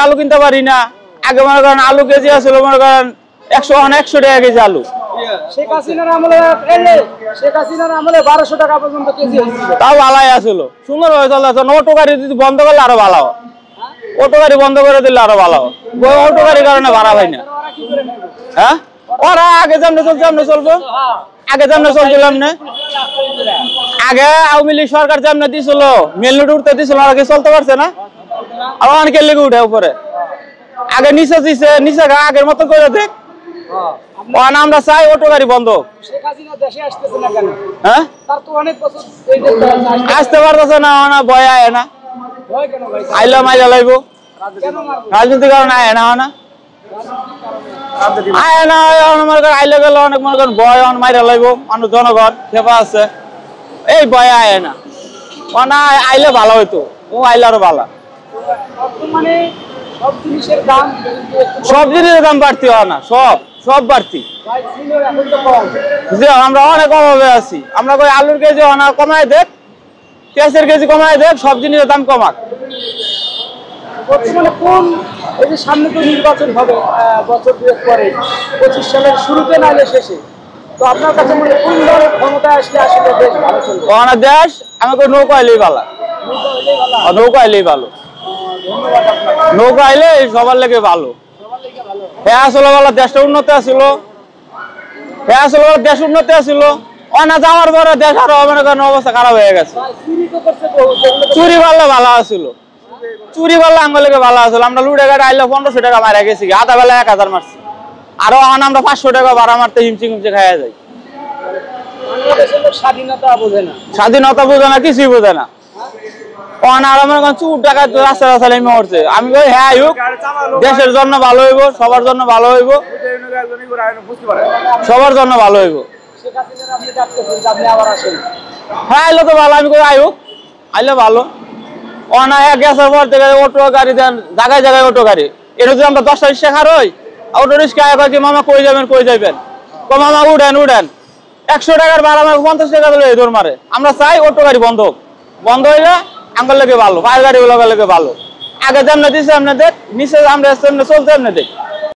আলু কিনতে পারি না। আগে মনে করেন আলু কেজি আসছিল মনে করেন 100 টাকা কেজি আলু। শেখ হাসিনার আমলে 1200 টাকা পর্যন্ত কেজি হয়েছিল। তাও ভালাই আসলো, সুন্দর হয়ে চলতেছে। অটো গাড়ি যদি বন্ধ করলে আরো ভালো, অটো গাড়ি বন্ধ করে দিলে আরো ভালো। অটো গাড়ির কারণে ভাড়া হয় না। হ্যাঁ, ওরা আগে যেমন চলছে এমনি চলবো। আগে যেমন চলছিলাম না, আগে আওয়ামী লীগ সরকার যেমন দিছিল মেলুট উঠতে দিছিল, আগে চলতে পারছে না। আর অনেকের লেগে উঠে উপরে, আগে নিচে দিছে, নিচে আগের মতো করে দেখ। আমরা চাই অটো গাড়ি বন্ধ। হ্যাঁ, আসতে পারতেছে না, ভয় আয় না, আইলে মাইলা লাগবো। রাজনৈতিক কারণে আয় না, আয় না আইলে গেলে অনেক মনে করেন ভয় মাইরা লাগবো। মানুষ জনগণ খেপা আছে, এই ভয় আয় না। আইলে ভালো হইতো, ও আইলে আরো ভালো। সব জিনিসের দাম বাড়তি হয় না, সব বাড়তি। আমরা অনেক অভাবে আছি। আমরা কই আলুর কেজি কমায় দেখ, পেঁয়াজের কেজি কমায় দেখ, সব জিনিসের দাম কমাক। সামনে তো নির্বাচন হবে বছর 2 পরে, 25 সালের শুরুতে নাহলে শেষে। তো আপনার কাছে মনে কোন দলের ক্ষমতা আসলে আসলে দেশ ভালো চলবে? দেশ আমাকে নৌকা আইলেই ভালো, নৌকা আইলেই ভালো। নৌকা আইলে সবার লেগে ভালো। হ্যাঁ আসলে বলা দেশটা উন্নতি আসছিল, হ্যাঁ আসলে বলা দেশ উন্নতি আসছিল। অনা যাওয়ার পরে দেশ আরো মনে করেন অবস্থা খারাপ হয়ে গেছে। চুরি পারলে ভালো আসছিল, চুরি পারলে আঙ্গলেকে ভালো আসলো। আমরা লুটে গাড়ি আইলে 1500 টাকা মারা গেছি, আধা বেলা 1000 মারছি। আরো আমরা 500 টাকা ভাড়া মারতে হিমচি হিমচি খাইয়া যাই। স্বাধীনতা বোঝে না, স্বাধীনতা বোঝে না, কিছুই বোঝে না। চুর টাকা রাস্তা রাস্তা নেমে উঠছে। আমি বলি হ্যাঁ দেশের জন্য ভালো হইব, সবার জন্য ভালো হইব, সবার জন্য ভালো হইব। হ্যাঁ আইলে তো ভালো, আমি কই আয়ুক আইলে ভালো। গ্যাসের পর থেকে অটো গাড়ি দেন, জায়গায় জায়গায় অটো গাড়ি। এটা যদি আমরা 10টা রিক্সা খার হই, অটো রিক্সা কি মামা কই যাবেন কই যাবেন, মামা উঠেন উঠেন, 100 টাকার ভাড়া 50 টাকা দিলে দৌড় মারে। আমরা চাই অটো গাড়ি বন্ধ হোক, বন্ধ হইলে আঙ্গল লেগে ভালো, পায়ের গাড়ি লেগে ভালো। আগে যেমন দিচ্ছে এমনি দেখ, নিচে আমরা চলছে এমনি দেখ।